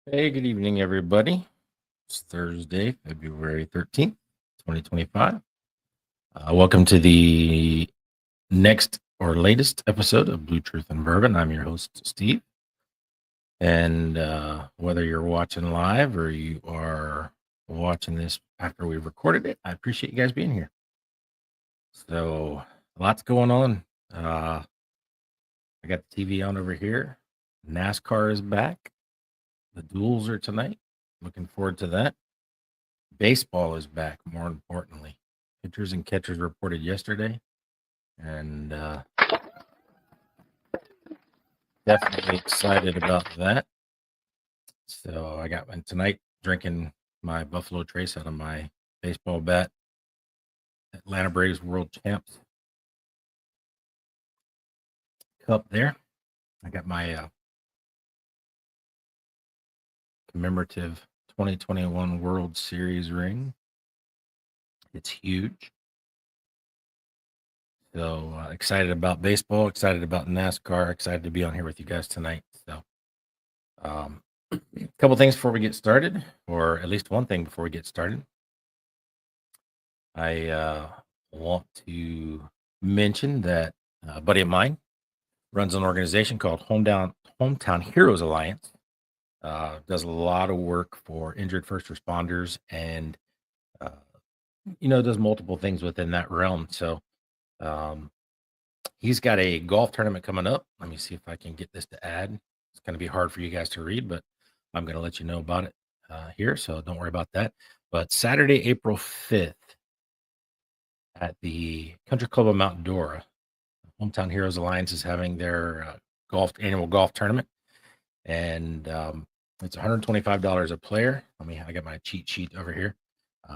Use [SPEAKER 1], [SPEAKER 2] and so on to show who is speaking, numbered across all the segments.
[SPEAKER 1] Hey, good evening, everybody. It's Thursday, February 13th, 2025. Welcome to the next or latest episode of Blue Truth and Bourbon. I'm your host, Steve. And whether you're watching live or you are watching this after we've recorded it, I appreciate you guys being here. So, lots going on. I got the TV on over here. NASCAR is back. The duels are tonight. Looking forward to that. Baseball is back, more importantly. Pitchers and catchers reported yesterday, and definitely excited about that. So I got one tonight drinking my Buffalo Trace out of my baseball bat. Atlanta Braves World Champs cup there. I got my commemorative 2021 World Series ring. It's huge. So excited about baseball, excited about NASCAR, excited to be on here with you guys tonight. So a couple things before we get started, or at least one thing before we get started. I want to mention that a buddy of mine runs an organization called Hometown Heroes Alliance. Does a lot of work for injured first responders and, uh, does multiple things within that realm. So um, he's got a golf tournament coming up. Let me see if I can get this to add. It's going to be hard for you guys to read, but I'm going to let you know about it here. So don't worry about that. But Saturday, April 5th, at the Country Club of Mount Dora, Hometown Heroes Alliance is having their annual golf tournament, and it's $125 a player. I got my cheat sheet over here.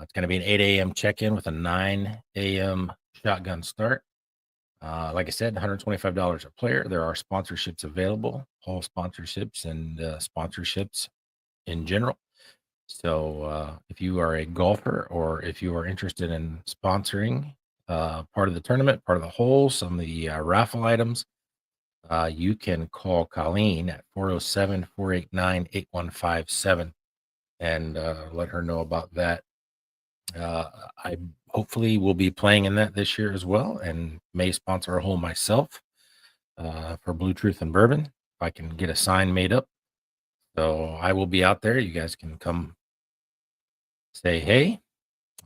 [SPEAKER 1] It's going to be an 8 a.m. check-in with a 9 a.m. shotgun start. Like I said, $125 a player. There are sponsorships available, all sponsorships and sponsorships in general. So if you are a golfer or if you are interested in sponsoring part of the tournament, part of the hole, some of the raffle items, you can call Colleen at 407-489-8157 and let her know about that. I hopefully will be playing in that this year as well and may sponsor a hole myself for Blue Truth and Bourbon if I can get a sign made up. So I will be out there. You guys can come say hey.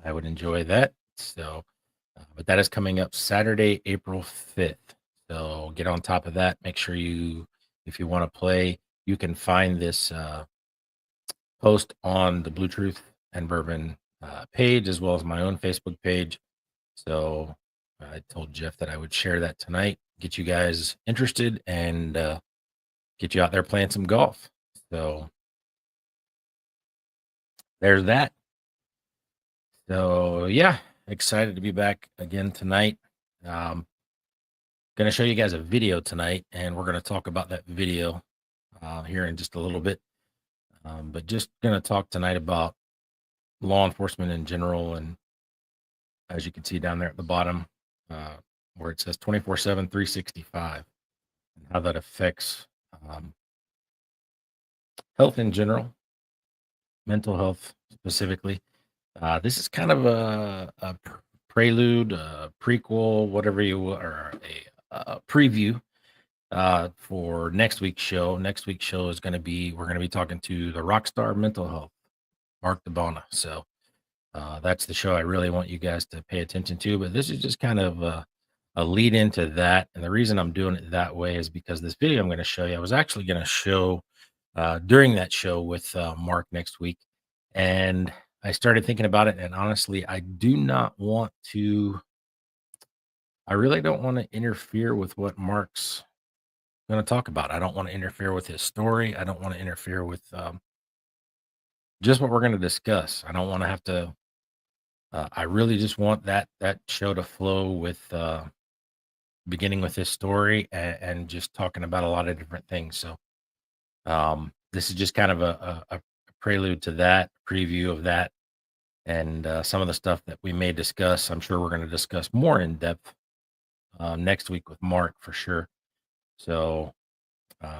[SPEAKER 1] I would enjoy that. So, but that is coming up Saturday, April 5th. So get on top of that. Make sure if you want to play, you can find this post on the Blue Truth and Bourbon page as well as my own Facebook page. So I told Jeff that I would share that tonight, get you guys interested and get you out there playing some golf. So there's that. So yeah, excited to be back again tonight. Going to show you guys a video tonight, and we're going to talk about that video here in just a little bit. But just going to talk tonight about law enforcement in general, and as you can see down there at the bottom, where it says 24/7, 365, and how that affects health in general, mental health specifically. This is kind of a prelude, a prequel, whatever you will, or a preview for next week's show. Next week's show is we're going to be talking to the rock star mental health, Mark DeBona. So that's the show I really want you guys to pay attention to. But this is just kind of a lead into that. And the reason I'm doing it that way is because this video I'm going to show you, I was actually going to show during that show with Mark next week. And I started thinking about it. And honestly, I really don't want to interfere with what Mark's going to talk about. I don't want to interfere with his story. I don't want to interfere with just what we're going to discuss. I don't want to have to. I really just want that show to flow with beginning with his story and just talking about a lot of different things. So this is just kind of a prelude to that, preview of that, and some of the stuff that we may discuss. I'm sure we're going to discuss more in depth next week with Mark for sure. So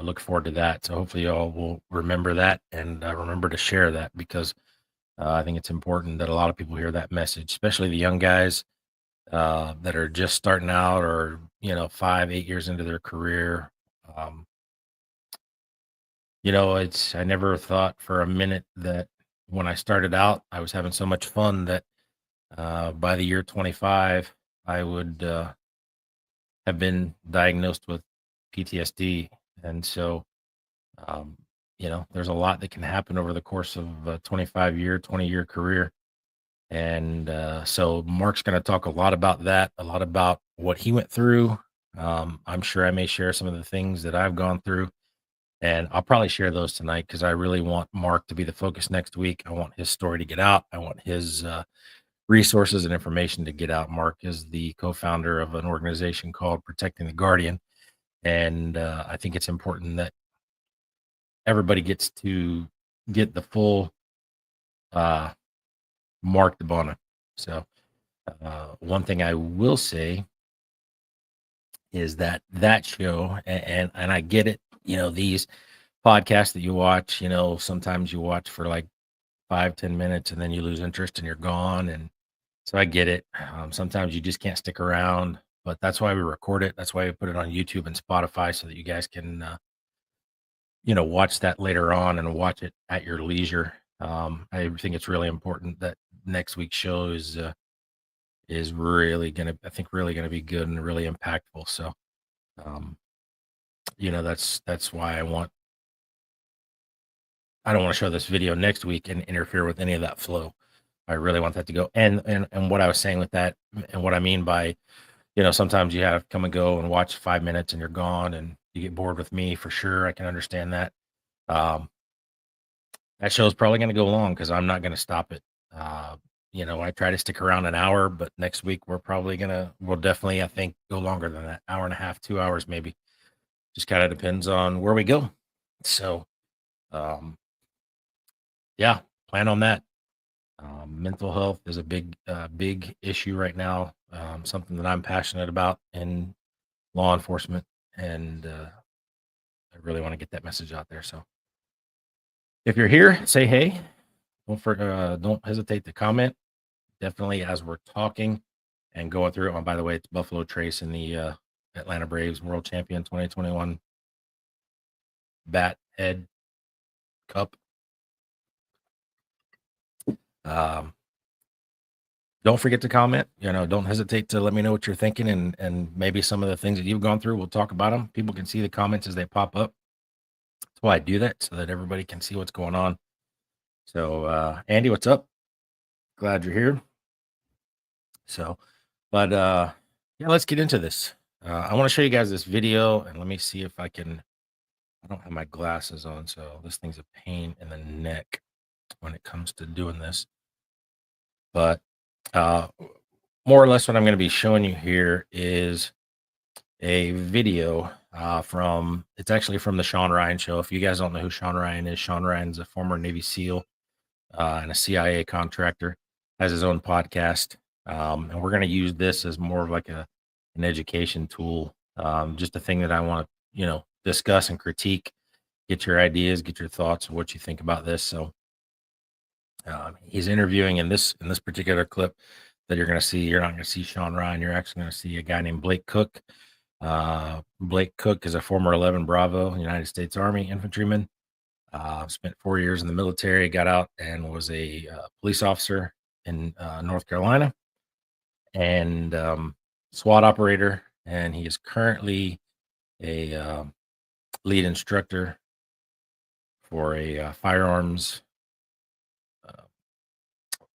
[SPEAKER 1] Look forward to that. So hopefully y'all will remember that and remember to share that because I think it's important that a lot of people hear that message, especially the young guys that are just starting out or 5, 8 years into their career. Um, it's I never thought for a minute that when I started out, I was having so much fun that by the year 25, I would have been diagnosed with PTSD. And so, um, there's a lot that can happen over the course of a 25-year, 20-year career. And so Mark's going to talk a lot about that, a lot about what he went through. I'm sure I may share some of the things that I've gone through, and I'll probably share those tonight because I really want Mark to be the focus next week. I want his story to get out. I want his resources and information to get out. Mark is the co-founder of an organization called Protecting the Guardian, and I think it's important that everybody gets to get the full uh, Mark DeBona. So one thing I will say is that show, and I get it. These podcasts that you watch, sometimes you watch for like 5, 10 minutes and then you lose interest and you're gone. And so I get it. Sometimes you just can't stick around, but that's why we record it. That's why we put it on YouTube and Spotify so that you guys can, watch that later on and watch it at your leisure. I think it's really important that next week's show is really really gonna be good and really impactful. So, um, that's why I don't want to show this video next week and interfere with any of that flow. I really want that to go. And what I was saying with that, and what I mean by, sometimes you have come and go and watch 5 minutes and you're gone and you get bored with me for sure. I can understand that. Um, that show's probably going to go long because I'm not going to stop it. I try to stick around an hour, but next week we'll definitely, I think, go longer than that, hour and a half, 2 hours maybe. Just kind of depends on where we go. So, um, yeah, plan on that. Mental health is a big issue right now. Something that I'm passionate about in law enforcement, and I really want to get that message out there. So, if you're here, say hey. Don't hesitate to comment. Definitely, as we're talking and going through it. Oh, by the way, it's Buffalo Trace in the Atlanta Braves World Champion 2021 Bat Head Cup. Um, don't forget to comment. Don't hesitate to let me know what you're thinking and maybe some of the things that you've gone through. We'll talk about them. People can see the comments as they pop up. That's why I do that so that everybody can see what's going on. So, Andy, what's up? Glad you're here. So, but yeah, let's get into this. I want to show you guys this video, and let me see if I can. I don't have my glasses on, so this thing's a pain in the neck when it comes to doing this. But uh, more or less, what I'm going to be showing you here is a video it's actually from the Sean Ryan show. If you guys don't know who Sean Ryan is, Sean Ryan's a former Navy SEAL and a CIA contractor, has his own podcast. And we're going to use this as more of like an education tool, just a thing that I want to, discuss and critique, get your ideas, get your thoughts, what you think about this. So he's interviewing in this particular clip that you're going to see. You're not going to see Sean Ryan. You're actually going to see a guy named Blake Cook. Blake Cook is a former 11 Bravo United States Army infantryman. Spent 4 years in the military, got out and was a police officer in North Carolina and SWAT operator. And he is currently a lead instructor for a firearms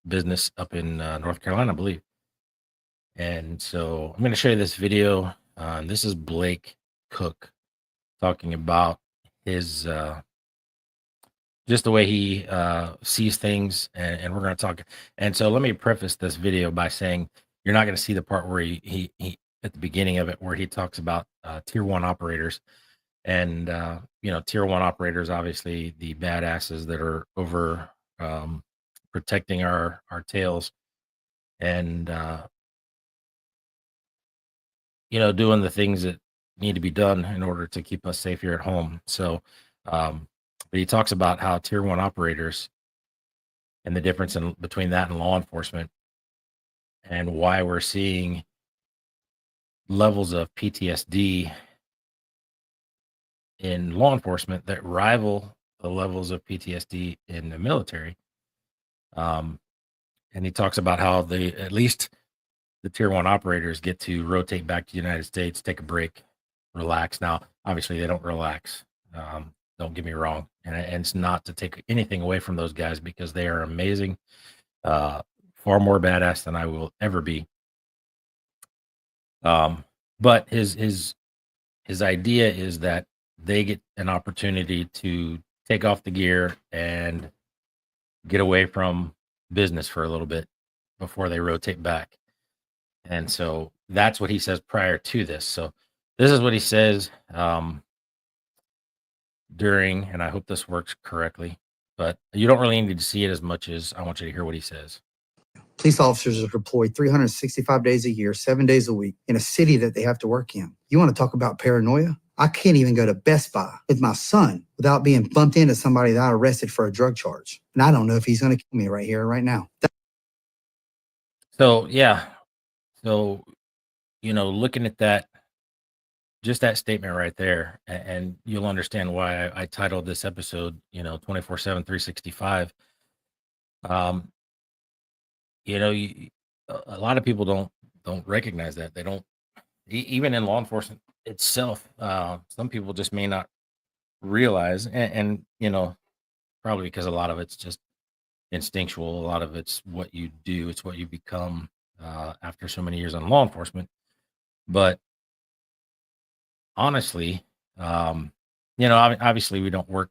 [SPEAKER 1] business up in North Carolina, I believe. And so I'm going to show you this video. This is Blake Cook talking about his just the way he sees things, and we're going to talk. And so let me preface this video by saying you're not going to see the part where he at the beginning of it where he talks about tier one operators. And tier one operators, obviously the badasses that are over protecting our tails and doing the things need to be done in order to keep us safe here at home. So, um, but he talks about how tier one operators and the difference in between that and law enforcement, and why we're seeing levels of PTSD in law enforcement that rival the levels of PTSD in the military. Um, and he talks about how at least the tier one operators get to rotate back to the United States, take a break, relax. Now, obviously, they don't relax. Don't get me wrong, and it's not to take anything away from those guys because they are amazing, uh, far more badass than I will ever be. But his idea is that they get an opportunity to take off the gear and get away from business for a little bit before they rotate back. And so that's what he says prior to this. So this is what he says during, and I hope this works correctly, but you don't really need to see it as much as I want you to hear what he says.
[SPEAKER 2] Police officers are deployed 365 days a year, 7 days a week in a city that they have to work in. You want to talk about paranoia? I can't even go to Best Buy with my son without being bumped into somebody that I arrested for a drug charge. And I don't know if he's going to kill me right here, right now.
[SPEAKER 1] So, yeah. So, looking at that, just that statement right there, and you'll understand why I titled this episode, 24/7, 365. Um, a lot of people don't recognize that. They don't, even in law enforcement itself. Some people just may not realize, and probably because a lot of it's just instinctual. A lot of it's what you do. It's what you become after so many years on law enforcement. But honestly, obviously we don't work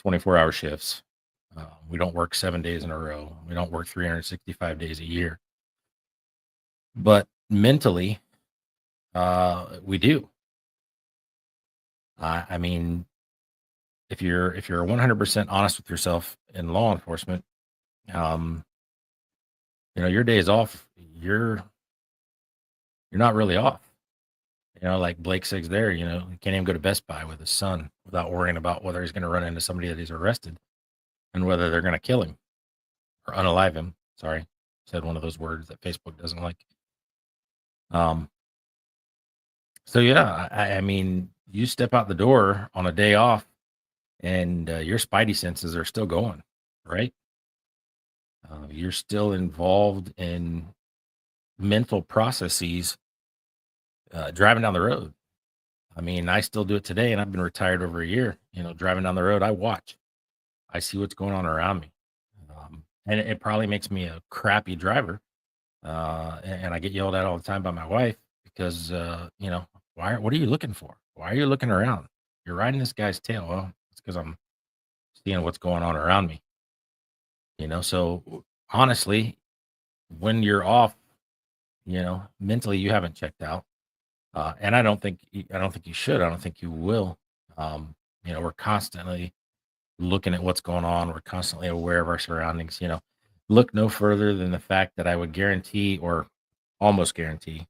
[SPEAKER 1] 24-hour shifts. We don't work 7 days in a row. We don't work 365 days a year. But mentally, we do. I mean, if you're 100% honest with yourself in law enforcement, um, your days off, you're not really off. Like Blake says there, he can't even go to Best Buy with his son without worrying about whether he's going to run into somebody that he's arrested and whether they're going to kill him or unalive him. Sorry, said one of those words that Facebook doesn't like. So yeah, I mean, you step out the door on a day off, and your spidey senses are still going, right? You're still involved in mental processes driving down the road. I mean, I still do it today, and I've been retired over a year. Driving down the road, I watch, I see what's going on around me, and it probably makes me a crappy driver. And I get yelled at all the time by my wife because, what are you looking for? Why are you looking around? You're riding this guy's tail. Well, it's because I'm seeing what's going on around me. So honestly, when you're off, mentally you haven't checked out. And I don't think you should. I don't think you will. We're constantly looking at what's going on. We're constantly aware of our surroundings. Look no further than the fact that I would guarantee, or almost guarantee,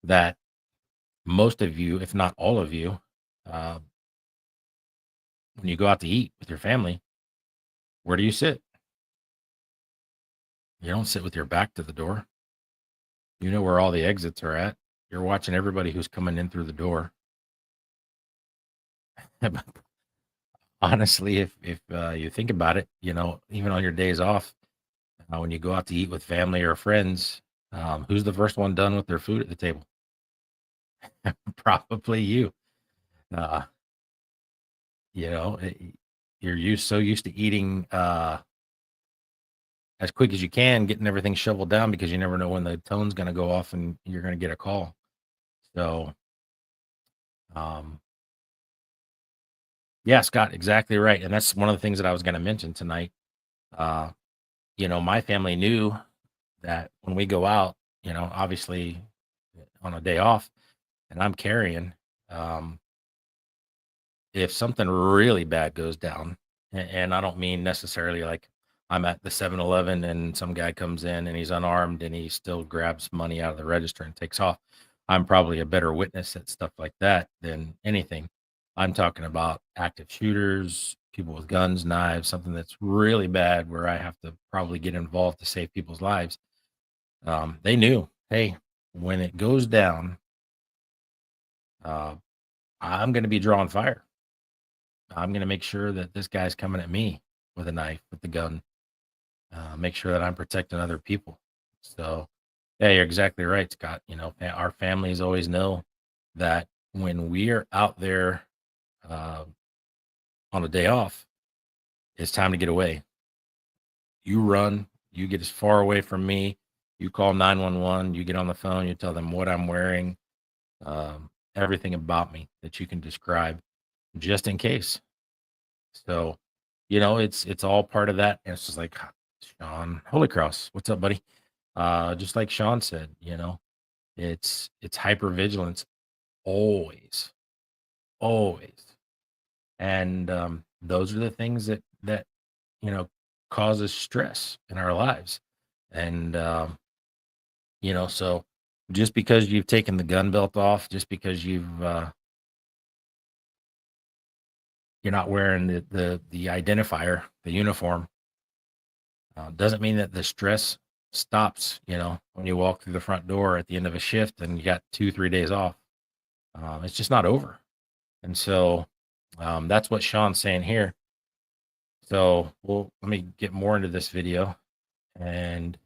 [SPEAKER 1] that most of you, if not all of you, uh, when you go out to eat with your family, where do you sit? You don't sit with your back to the door. You know where all the exits are at. You're watching everybody who's coming in through the door. Honestly, if you think about it, even on your days off, when you go out to eat with family or friends, who's the first one done with their food at the table? Probably you. Uh, you're so used to eating as quick as you can, getting everything shoveled down because you never know when the tone's going to go off and you're going to get a call. So, yeah, Scott, exactly right. And that's one of the things that I was going to mention tonight. My family knew that when we go out, obviously on a day off and I'm carrying, if something really bad goes down, and I don't mean necessarily like I'm at the 7-Eleven and some guy comes in and he's unarmed and he still grabs money out of the register and takes off. I'm probably a better witness at stuff like that than anything. I'm talking about active shooters, people with guns, knives, something that's really bad where I have to probably get involved to save people's lives. They knew, hey, when it goes down, uh, I'm going to be drawing fire. I'm going to make sure that this guy's coming at me with a knife, with the gun, make sure that I'm protecting other people. So, yeah, you're exactly right, Scott. Our families always know that when we are out there uh, on a day off, it's time to get away. You run, you get as far away from me, you call 911, you get on the phone, you tell them what I'm wearing, everything about me that you can describe just in case. So, it's all part of that. And it's just like Sean Holy Cross, what's up, buddy? Just like Sean said, it's hyper vigilance always, always. And those are the things that you know causes stress in our lives. And so just because you've taken the gun belt off, just because you're not wearing the identifier, the uniform, doesn't mean that the stress stops. When you walk through the front door at the end of a shift and you got 2-3 days off, it's just not over. And so that's what Sean's saying here. So, well, let me get more into this video and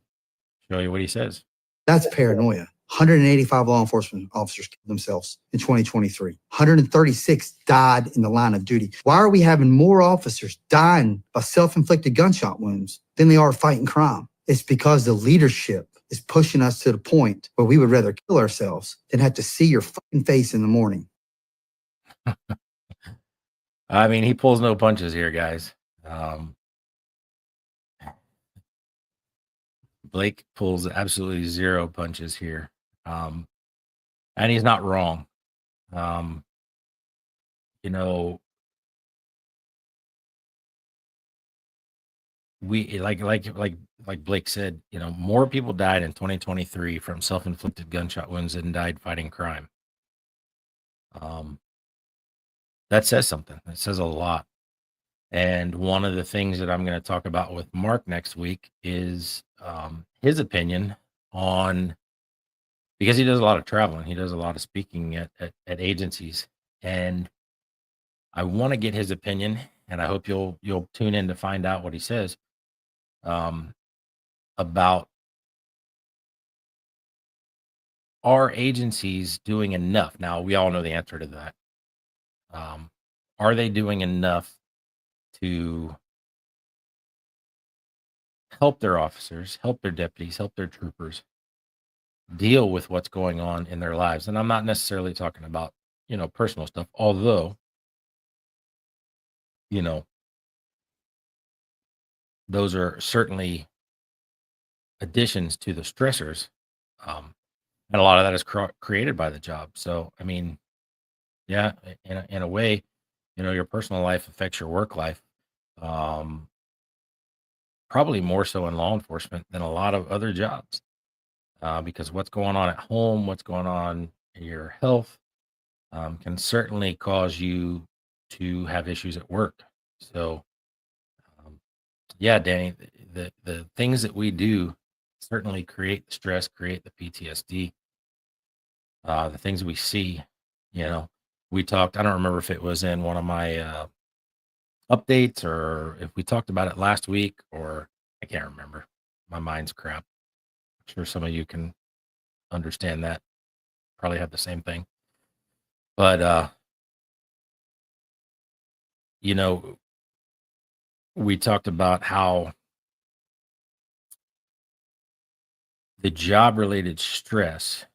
[SPEAKER 1] show you what he says.
[SPEAKER 2] That's paranoia. 185 law enforcement officers killed themselves in 2023. 136 died in the line of duty. Why are we having more officers dying by self-inflicted gunshot wounds than they are fighting crime? It's because the leadership is pushing us to the point where we would rather kill ourselves than have to see your fucking face in the morning.
[SPEAKER 1] I mean, he pulls no punches here, guys. Blake pulls absolutely zero punches here. And he's not wrong. Um, you know, we like Blake said, more people died in 2023 from self-inflicted gunshot wounds than died fighting crime. That says something. It says a lot. And one of the things that I'm going to talk about with Mark next week is his opinion on, because he does a lot of traveling, he does a lot of speaking at agencies, and I want to get his opinion, and I hope you'll tune in to find out what he says about, are agencies doing enough? Now, we all know the answer to that. Are they doing enough to help their officers, help their deputies, help their troopers deal with what's going on in their lives? And I'm not necessarily talking about, personal stuff, although, those are certainly additions to the stressors. And a lot of that is created by the job. So, I mean, yeah, in a way, your personal life affects your work life. Probably more so in law enforcement than a lot of other jobs, because what's going on at home, what's going on in your health, can certainly cause you to have issues at work. So, yeah, Danny, the things that we do certainly create the stress, create the PTSD. The things we see, you know, we talked. I don't remember if it was in one of my updates or if we talked about it last week, or I can't remember. My mind's crap. I'm sure some of you can understand that. Probably have the same thing. But you know, we talked about how the job related stress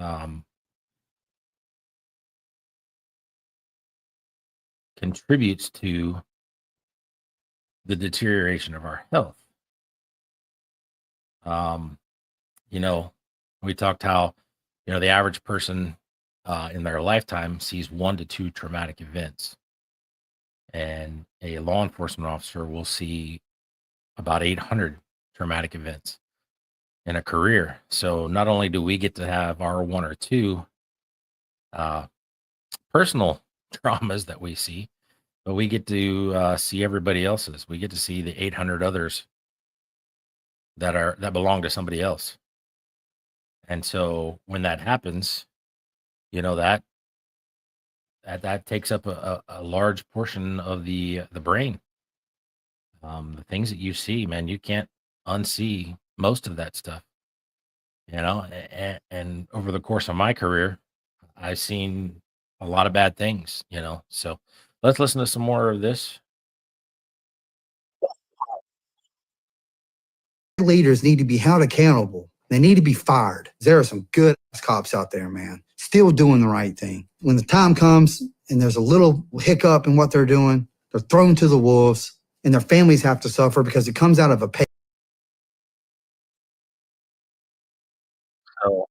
[SPEAKER 1] um, contributes to the deterioration of our health. Um, you know, we talked how, the average person in their lifetime sees 1 to 2 traumatic events, and a law enforcement officer will see about 800 traumatic events. in a career. So not only do we get to have our one or two uh, personal traumas that we see, but we get to see everybody else's. We get to see the 800 others that belong to somebody else. And so when that happens, you know that takes up a large portion of the brain. The things that you see, man, you can't unsee most of that stuff. And over the course of my career, I've seen a lot of bad things. So let's listen to some more of this.
[SPEAKER 2] Leaders need to be held accountable. They need to be fired. There are some good cops out there, man, still doing the right thing. When the time comes and there's a little hiccup in what they're doing, they're thrown to the wolves and their families have to suffer because it comes out of a pay.
[SPEAKER 1] So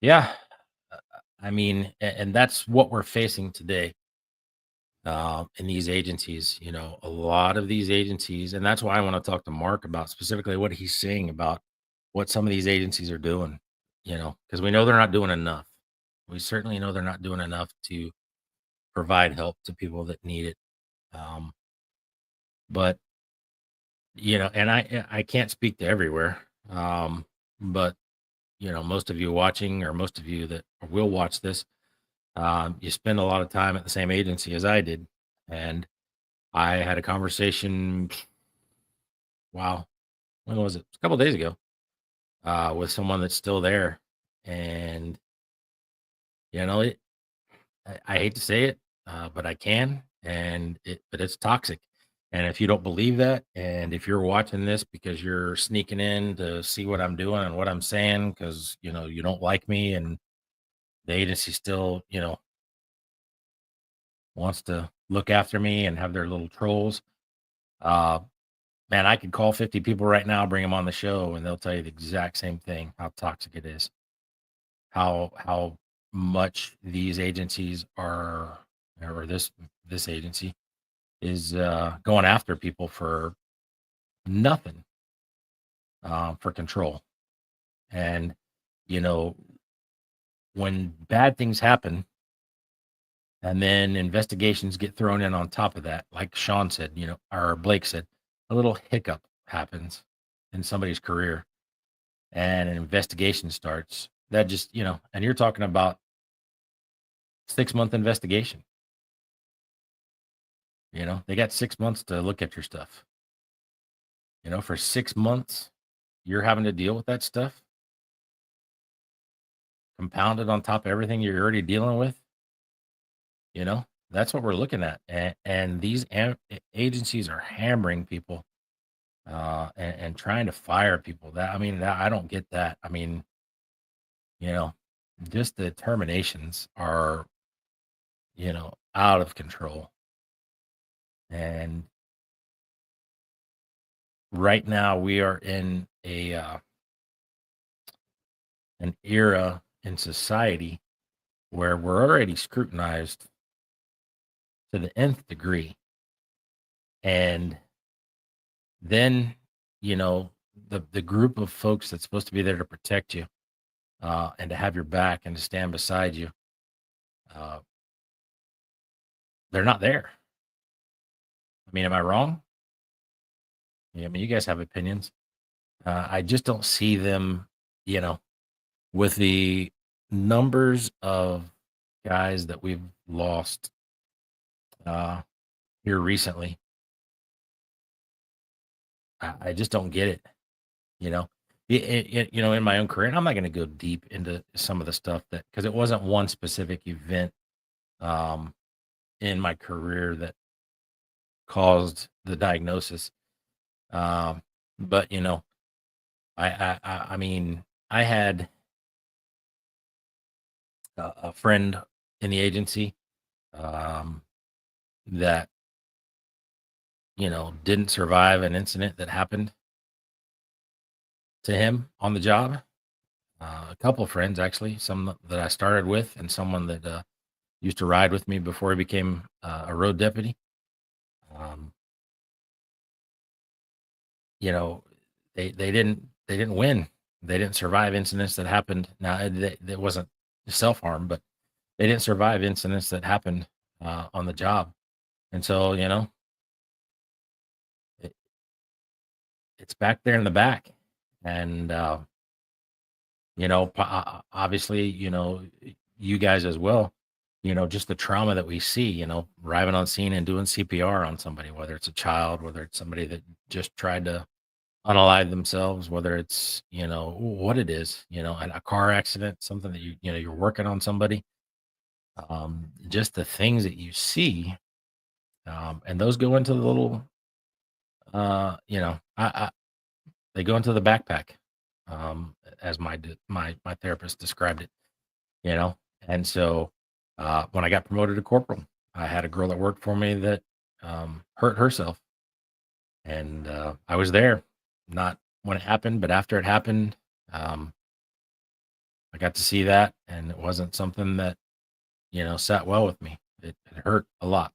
[SPEAKER 1] yeah, I mean, and that's what we're facing today in these agencies. A lot of these agencies, and that's why I want to talk to Mark about specifically what he's saying about what some of these agencies are doing. Because we know they're not doing enough. We certainly know they're not doing enough to provide help to people that need it. Um, but and I can't speak to everywhere. But most of you watching, or most of you that will watch this, you spend a lot of time at the same agency as I did, and I had a conversation. Wow, when was it? A couple days ago, with someone that's still there, and it. I hate to say it, but I can, but it's toxic. And if you don't believe that, and if you're watching this because you're sneaking in to see what I'm doing and what I'm saying, because you don't like me, and the agency still wants to look after me and have their little trolls, uh, man, I could call 50 people right now, bring them on the show, and they'll tell you the exact same thing: how toxic it is, how much these agencies are, or this agency is going after people for nothing, for control. And you know when bad things happen, and then investigations get thrown in on top of that, like Sean said, or Blake said, a little hiccup happens in somebody's career, and an investigation starts. That just and you're talking about 6-month investigation. They got 6 months to look at your stuff. For 6 months, you're having to deal with that stuff, compounded on top of everything you're already dealing with. That's what we're looking at. And these agencies are hammering people, and trying to fire people. I don't get that. You know, just the terminations are, out of control. And right now we are in an era in society where we're already scrutinized to the nth degree. And then, you know, the group of folks that's supposed to be there to protect you, and to have your back and to stand beside you, uh, they're not there. Am I wrong? Yeah, you guys have opinions. I just don't see them, you know, with the numbers of guys that we've lost uh, here recently. I just don't get it. You know, in my own career, and I'm not going to go deep into some of the stuff that, because it wasn't one specific event um, in my career that caused the diagnosis. Um, but I had a friend in the agency, um, that didn't survive an incident that happened to him on the job. A couple of friends, actually, some that I started with, and someone that used to ride with me before he became a road deputy. Um, you know, they didn't win. They didn't survive incidents that happened. Now it wasn't self harm, but they didn't survive incidents that happened on the job. And so it, it's back there in the back, and obviously, you guys as well. Just the trauma that we see. Arriving on scene and doing CPR on somebody, whether it's a child, whether it's somebody that just tried to unalive themselves, whether it's what it is, a car accident, something that you're working on somebody, just the things that you see, and those go into the little, they go into the backpack, as my therapist described it, you know, and so when I got promoted to corporal, I had a girl that worked for me that hurt herself, and I was there, not when it happened, but after it happened. Um, I got to see that, and it wasn't something that sat well with me. It hurt a lot,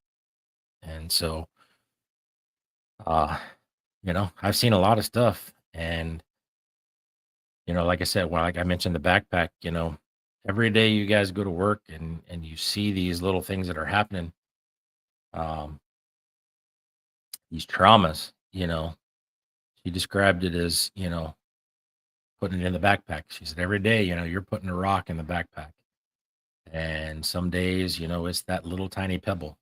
[SPEAKER 1] and so uh, I've seen a lot of stuff, and like I said, well, like I mentioned, the backpack. Every day you guys go to work, and you see these little things that are happening, um, these traumas. She described it as putting it in the backpack. She said every day, you're putting a rock in the backpack, and some days, it's that little tiny pebble.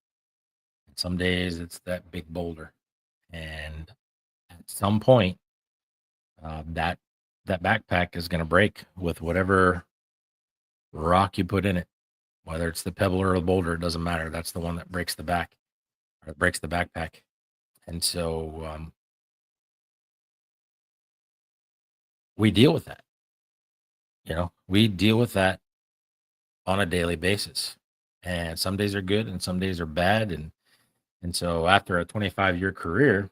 [SPEAKER 1] And some days it's that big boulder. And at some point, that backpack is going to break with whatever rock you put in it, whether it's the pebble or the boulder. It doesn't matter. That's the one that breaks the back, or breaks the backpack. And so we deal with that. We deal with that on a daily basis. And some days are good, and some days are bad. And so after a 25-year career,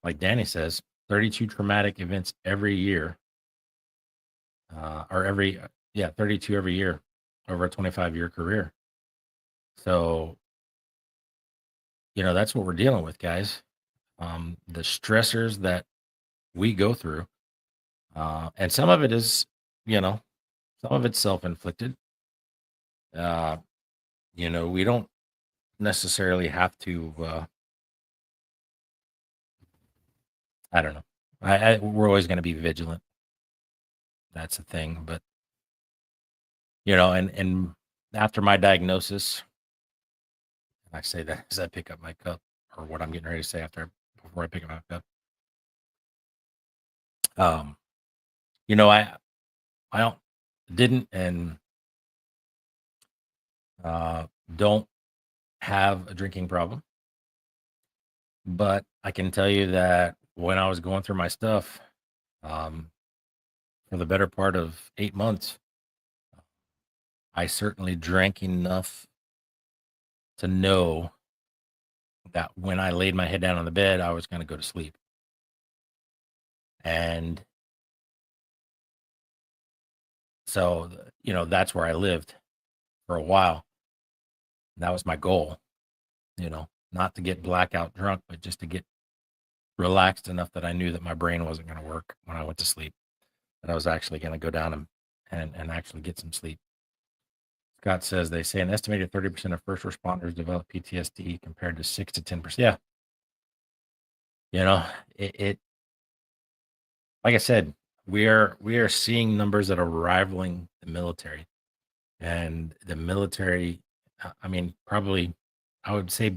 [SPEAKER 1] like Danny says, 32 traumatic events every year, or yeah, 32 every year over a 25-year career. So, that's what we're dealing with, guys. The stressors that we go through, and some of it is, some of it's self-inflicted. Uh, we don't necessarily have to, I don't know. We're always going to be vigilant. That's the thing. But, and after my diagnosis, I say that as I pick up my cup, or what I'm getting ready to say before I pick up my cup. Um, I don't didn't and don't have a drinking problem, but I can tell you that when I was going through my stuff, um, for the better part of 8 months, I certainly drank enough to know that when I laid my head down on the bed, I was going to go to sleep. And so, that's where I lived for a while. That was my goal, not to get blackout drunk, but just to get relaxed enough that I knew that my brain wasn't going to work when I went to sleep, that I was actually going to go down and actually get some sleep. Scott says they say an estimated 30% of first responders develop PTSD compared to 6 to 10%. Yeah. It like I said, we are seeing numbers that are rivaling the military, and the military, I mean, probably, I would say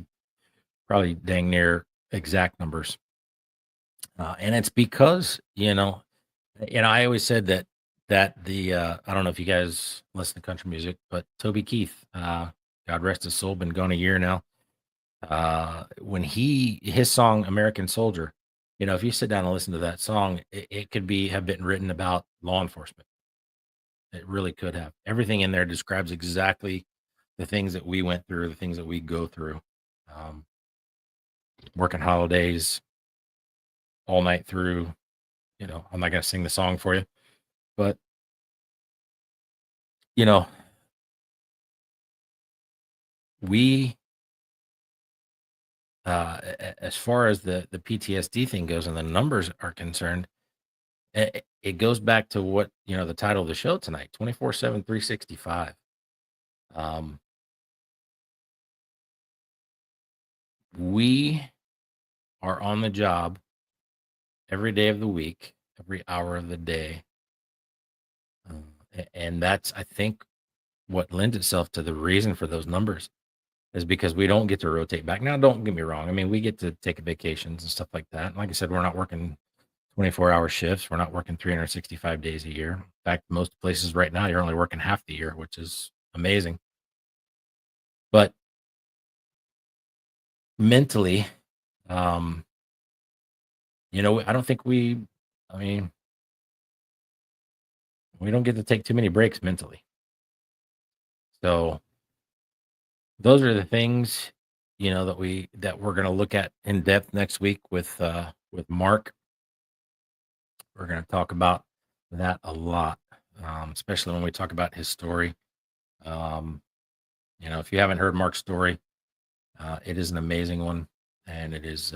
[SPEAKER 1] probably dang near exact numbers. And it's because, I always said that the I don't know if you guys listen to country music, but Toby Keith, God rest his soul, been gone a year now. When his song American Soldier, if you sit down and listen to that song, it could have been written about law enforcement. It really could have. Everything in there describes exactly the things that we went through, the things that we go through. Um, Working holidays all night through. I'm not going to sing the song for you, but you know, we as far as the PTSD thing goes and the numbers are concerned, it goes back to what, the title of the show tonight, 24/7, 365. Um, we are on the job every day of the week, every hour of the day. And that's, I think, what lends itself to the reason for those numbers is because we don't get to rotate back. Now, don't get me wrong. I mean, we get to take vacations and stuff like that. And like I said, we're not working 24-hour shifts. We're not working 365 days a year. In fact, most places right now, you're only working half the year, which is amazing. But mentally, um, I don't think I mean, we don't get to take too many breaks mentally. So those are the things, that we're going to look at in depth next week with Mark. We're going to talk about that a lot, especially when we talk about his story. Um, if you haven't heard Mark's story, it is an amazing one, and it is,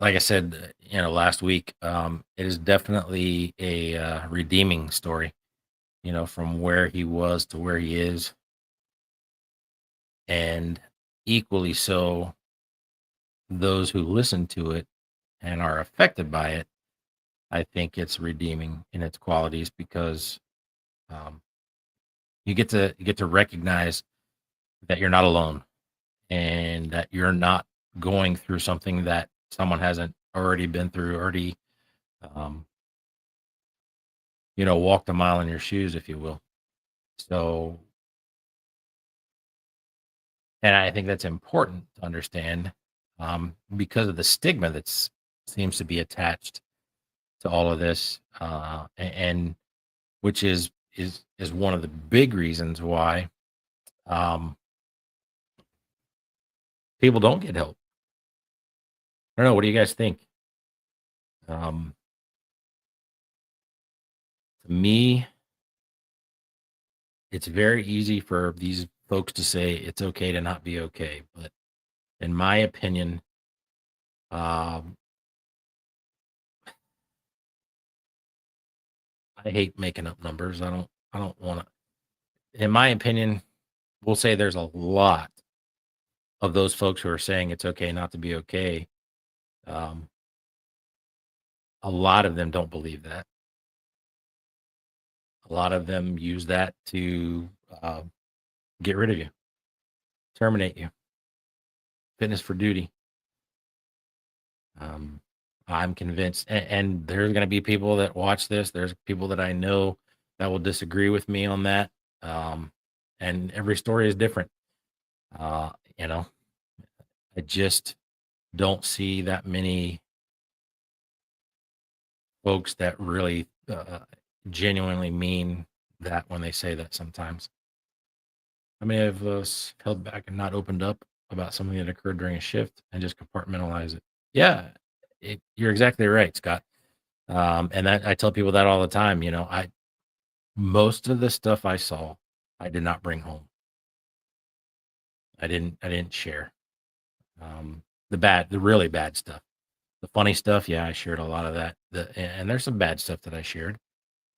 [SPEAKER 1] like I said, last week. It is definitely a redeeming story. From where he was to where he is, and equally so, those who listen to it and are affected by it. I think it's redeeming in its qualities because um, you get to recognize that you're not alone and that you're not going through something that someone hasn't already been through, already um, walked a mile in your shoes, if you will. So, and I think that's important to understand because of the stigma that seems to be attached to all of this, and which is one of the big reasons why um, people don't get help. I don't know. What do you guys think? Um, to me, it's very easy for these folks to say it's okay to not be okay, but in my opinion, um, I hate making up numbers. I don't want to. In my opinion, we'll say there's a lot of those folks who are saying it's okay not to be okay. Um, a lot of them don't believe that. A lot of them use that to get rid of you, terminate you, fitness for duty. Um, I'm convinced, and there's going to be people that watch this. There's people that I know that will disagree with me on that. Um, and every story is different. Uh, you know, I just don't see that many folks that really genuinely mean that when they say that sometimes. How many of us held back and not opened up about something that occurred during a shift and just compartmentalize it? Yeah, you're exactly right, Scott. And that I tell people that all the time. I most of the stuff I saw, I did not bring home. I didn't share. The really bad stuff. The funny stuff, yeah, I shared a lot of that. And there's some bad stuff that I shared.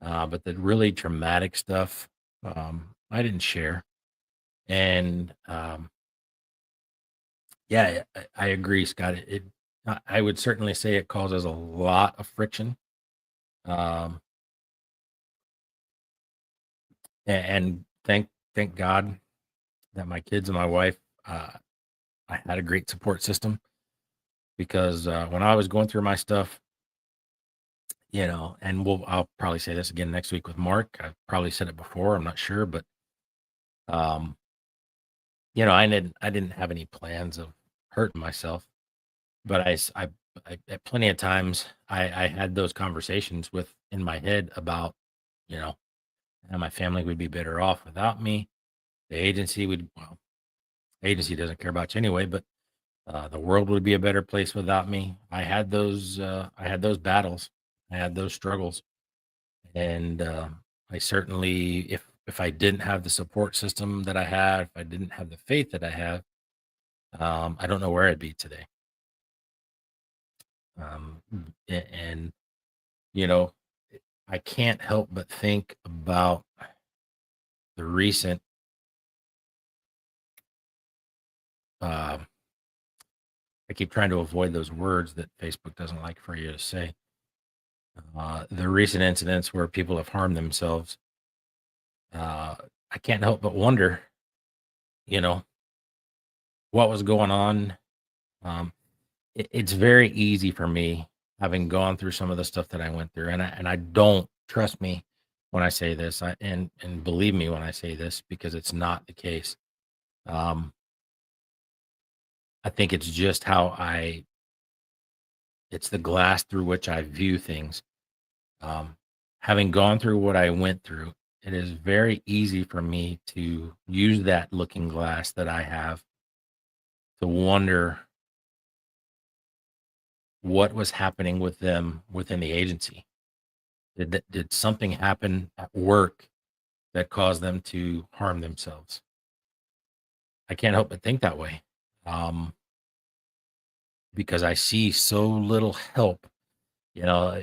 [SPEAKER 1] But the really traumatic stuff, I didn't share. And yeah, I agree, Scott. I would certainly say it causes a lot of friction. Um, and thank God that my kids and my wife, uh, I had a great support system because when I was going through my stuff, and I'll probably say this again next week with Mark. I've probably said it before. I'm not sure, but um, I didn't have any plans of hurting myself, but at plenty of times I had those conversations with in my head about, you know, and my family would be better off without me. The agency would, well, agency doesn't care about you anyway, but the world would be a better place without me. I had those battles. I had those struggles, and I certainly, if I didn't have the support system that I had, if I didn't have the faith that I have, I don't know where I'd be today. Um, and you know, I can't help but think about the recent. Uh, I keep trying to avoid those words that Facebook doesn't like for you to say. The recent incidents where people have harmed themselves. Uh, I can't help but wonder, you know, what was going on. Um, it's very easy for me, having gone through some of the stuff that I went through, and I don't trust me when I say this, and believe me when I say this because it's not the case. Um, I think it's just how it's the glass through which I view things. Um, Having gone through what I went through, it is very easy for me to use that looking glass that I have to wonder what was happening with them within the agency. Did something happen at work that caused them to harm themselves? I can't help but think that way, um, because I see so little help. You know,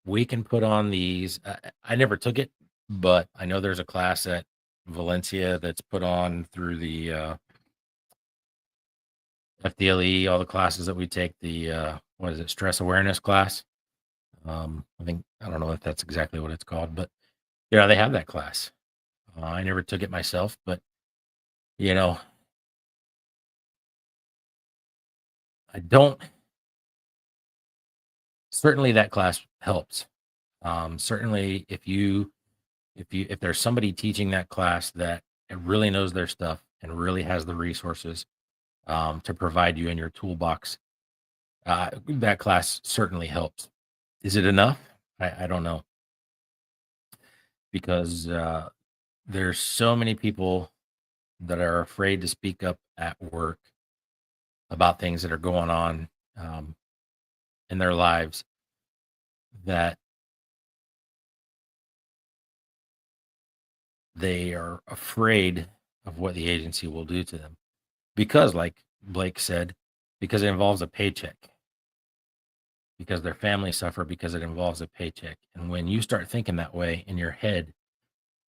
[SPEAKER 1] we can put on these. I never took it, but I know there's a class at Valencia that's put on through the FDLE. All the classes that we take, the what is it, stress awareness class? I think I don't know if that's exactly what it's called, but yeah, they have that class. I never took it myself, but you know, I don't. Certainly, that class helps. Certainly, if there's somebody teaching that class that really knows their stuff and really has the resources to provide you in your toolbox, that class certainly helps. Is it enough? I don't know because there's so many people that are afraid to speak up at work about things that are going on um, in their lives that they are afraid of what the agency will do to them because, like Blake said, because it involves a paycheck, because their families suffer because it involves a paycheck. And when you start thinking that way in your head,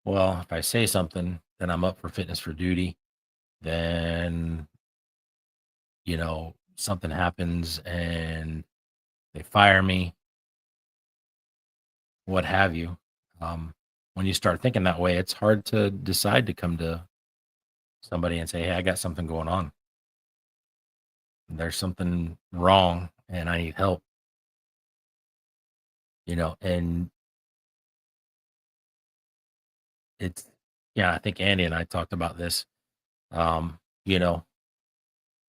[SPEAKER 1] well, if I say something, then I'm up for fitness for duty. Then, something happens and they fire me, what have you. Um, when you start thinking that way, it's hard to decide to come to somebody and say, "Hey, I got something going on. There's something wrong and I need help." And it's, yeah, I think Andy and I talked about this. Um, you know,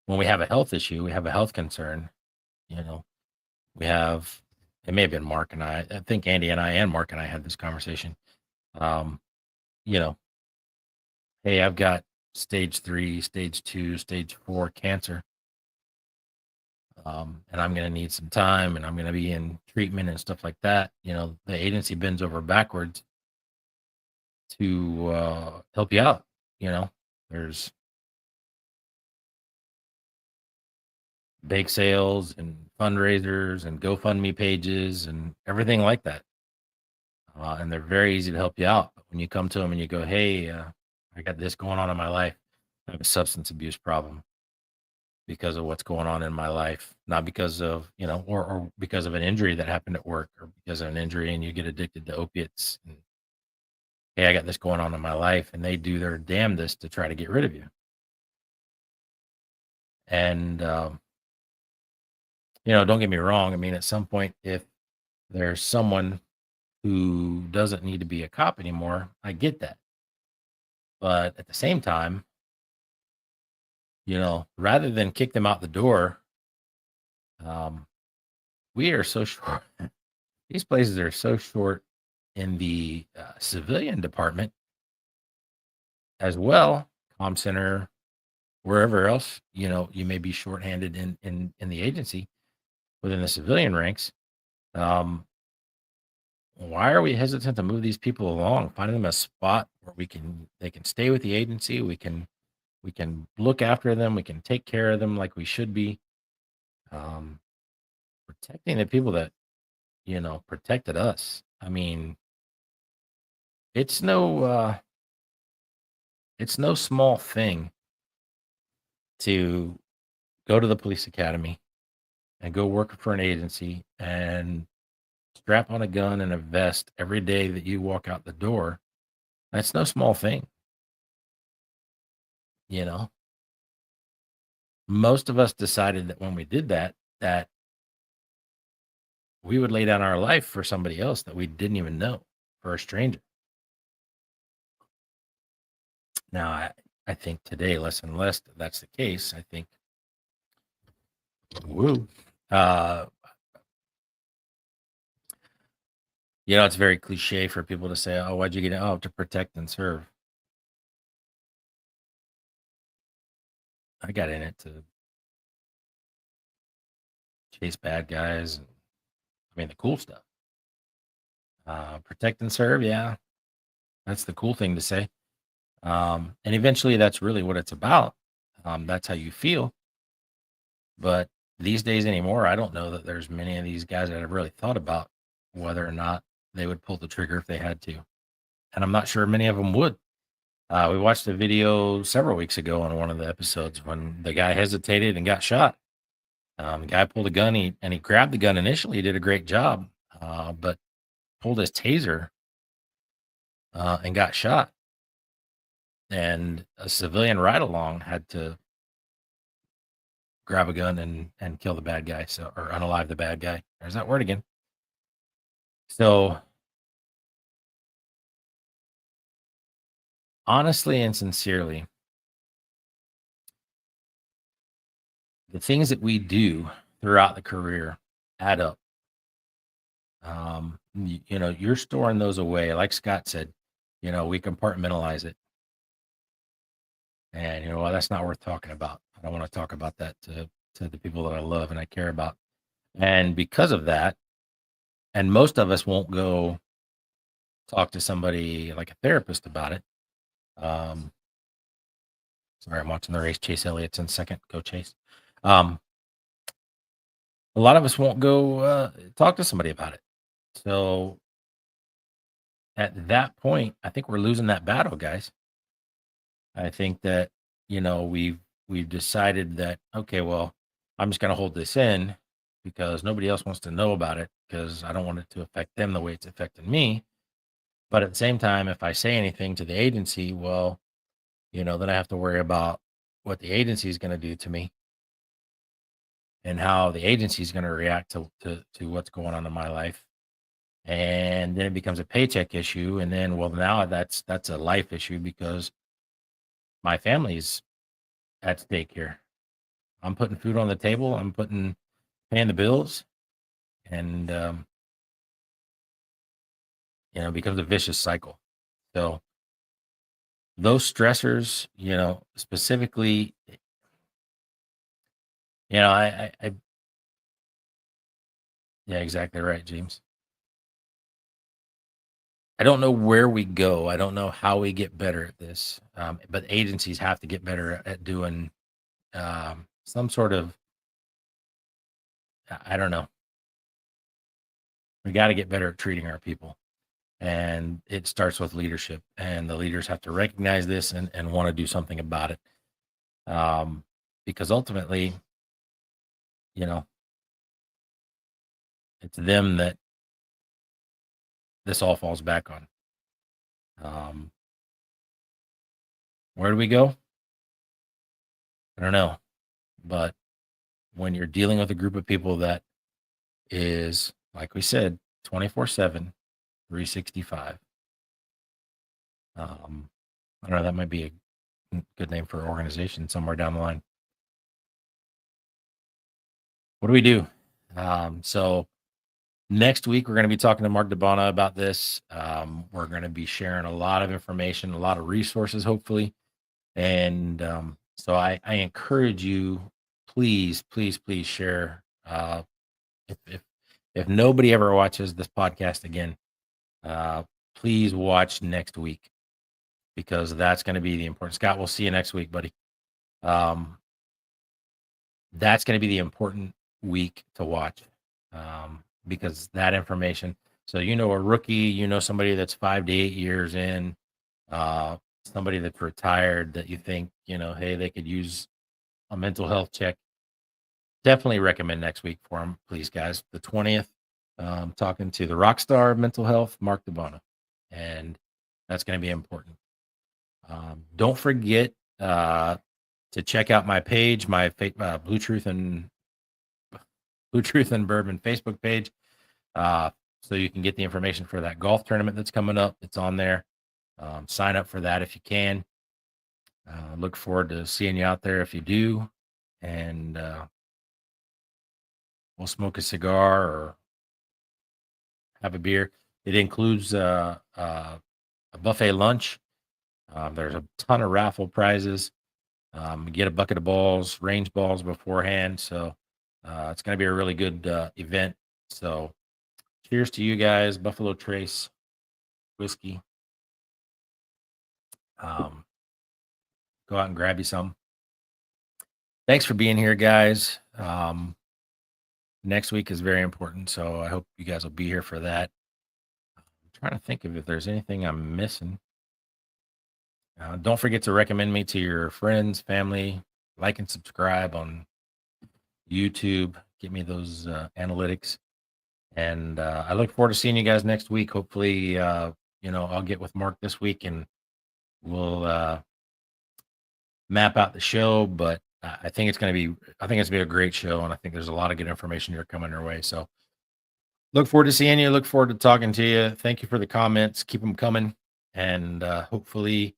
[SPEAKER 1] when we have a health issue, we have a health concern, you know, we have, it may have been Mark and I think Andy and I and Mark and I had this conversation. Um, you know, hey, I've got stage 3, stage 2, stage 4 cancer. And I'm going to need some time and I'm going to be in treatment and stuff like that. The agency bends over backwards to help you out. There's bake sales and fundraisers and GoFundMe pages and everything like that. And they're very easy to help you out. But when you come to them and you go, "Hey, I got this going on in my life. I have a substance abuse problem because of what's going on in my life, not because of, or because of an injury that happened at work or because of an injury and you get addicted to opiates. And, hey, I got this going on in my life." And they do their damnedest to try to get rid of you. And, don't get me wrong. I mean, at some point, if there's someone who doesn't need to be a cop anymore, I get that. But at the same time, rather than kick them out the door, um, we are so short. These places are so short in the civilian department as well, comm center, wherever else, you may be shorthanded in the agency within the civilian ranks. Um, why are we hesitant to move these people along, finding them a spot where they can stay with the agency? We can We can look after them. We can take care of them like we should be. Um, Protecting the people that, protected us. I mean, it's no, uh, it's no small thing to go to the police academy and go work for an agency and strap on a gun and a vest every day that you walk out the door. That's no small thing. You know, most of us decided that when we did that, that we would lay down our life for somebody else that we didn't even know, for a stranger. Now, I think today less and less that's the case. I think, woo, uh, it's very cliche for people to say, "Oh, why'd you get it? Oh, to protect and serve." I got in it to chase bad guys. And, I mean, the cool stuff. Protect and serve, yeah, that's the cool thing to say. And eventually, that's really what it's about. That's how you feel. But these days anymore, I don't know that there's many of these guys that have really thought about whether or not they would pull the trigger if they had to. And I'm not sure many of them would. We watched a video several weeks ago on one of the episodes when the guy hesitated and got shot. The guy pulled a gun, and he grabbed the gun initially. He did a great job, but pulled his taser and got shot. And a civilian ride along had to grab a gun and kill the bad guy, so, or unalive the bad guy. There's that word again. So honestly and sincerely, the things that we do throughout the career add up. You're storing those away. Like Scott said, we compartmentalize it. And well, that's not worth talking about. I don't want to talk about that to the people that I love and I care about. And because of that, and most of us won't go talk to somebody like a therapist about it. Um, Sorry, I'm watching the race. Chase Elliott's in second. Go Chase. Um, a lot of us won't go talk to somebody about it. So at that point, I think we're losing that battle, guys. I think that we've decided that, okay, well, I'm just going to hold this in because nobody else wants to know about it because I don't want it to affect them the way it's affecting me. But at the same time, if I say anything to the agency, well, then I have to worry about what the agency is going to do to me and how the agency is going to react to what's going on in my life. And then it becomes a paycheck issue. And then, well, now that's a life issue because my family's at stake here. I'm putting food on the table. I'm paying the bills, and it becomes a vicious cycle. So those stressors, specifically, I yeah, exactly right, James. I don't know where we go. I don't know how we get better at this, but agencies have to get better at doing some sort of. I don't know. We got to get better at treating our people. And it starts with leadership. And the leaders have to recognize this and want to do something about it. Because ultimately, you know, it's them that this all falls back on. Um, where do we go? I don't know. But when you're dealing with a group of people that is, like we said, 24/7, 365. I don't know, that might be a good name for an organization somewhere down the line. What do we do? So next week, we're going to be talking to Mark DeBona about this. We're going to be sharing a lot of information, a lot of resources, hopefully. And so I encourage you, please, please, please share. If if nobody ever watches this podcast again, uh, please watch next week because that's going to be the important. Scott, we'll see you next week, buddy. That's going to be the important week to watch, because that information. So, a rookie, somebody that's 5 to 8 years in, somebody that's retired that you think, hey, they could use a mental health check. Definitely recommend next week for them, please, guys. The 20th, talking to the rock star of mental health, Mark DeBona, and that's going to be important. Don't forget to check out my page, my Blue Truth and Bourbon Facebook page, so you can get the information for that golf tournament that's coming up. It's on there. Sign up for that if you can. Look forward to seeing you out there if you do, and we'll smoke a cigar or have a beer. It includes a buffet lunch. There's a ton of raffle prizes. Get a bucket of balls, range balls beforehand. So it's going to be a really good event. So cheers to you guys, Buffalo Trace whiskey. Go out and grab you some. Thanks for being here, guys. Next week is very important, so I hope you guys will be here for that. I'm trying to think of if there's anything I'm missing. Don't forget to recommend me to your friends, family, like and subscribe on YouTube. Get me those analytics. And I look forward to seeing you guys next week. Hopefully, I'll get with Mark this week and we'll map out the show. But I think it's going to be a great show. And I think there's a lot of good information here coming your way. So look forward to seeing you. Look forward to talking to you. Thank you for the comments. Keep them coming. And hopefully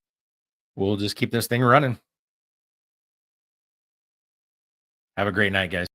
[SPEAKER 1] we'll just keep this thing running. Have a great night, guys.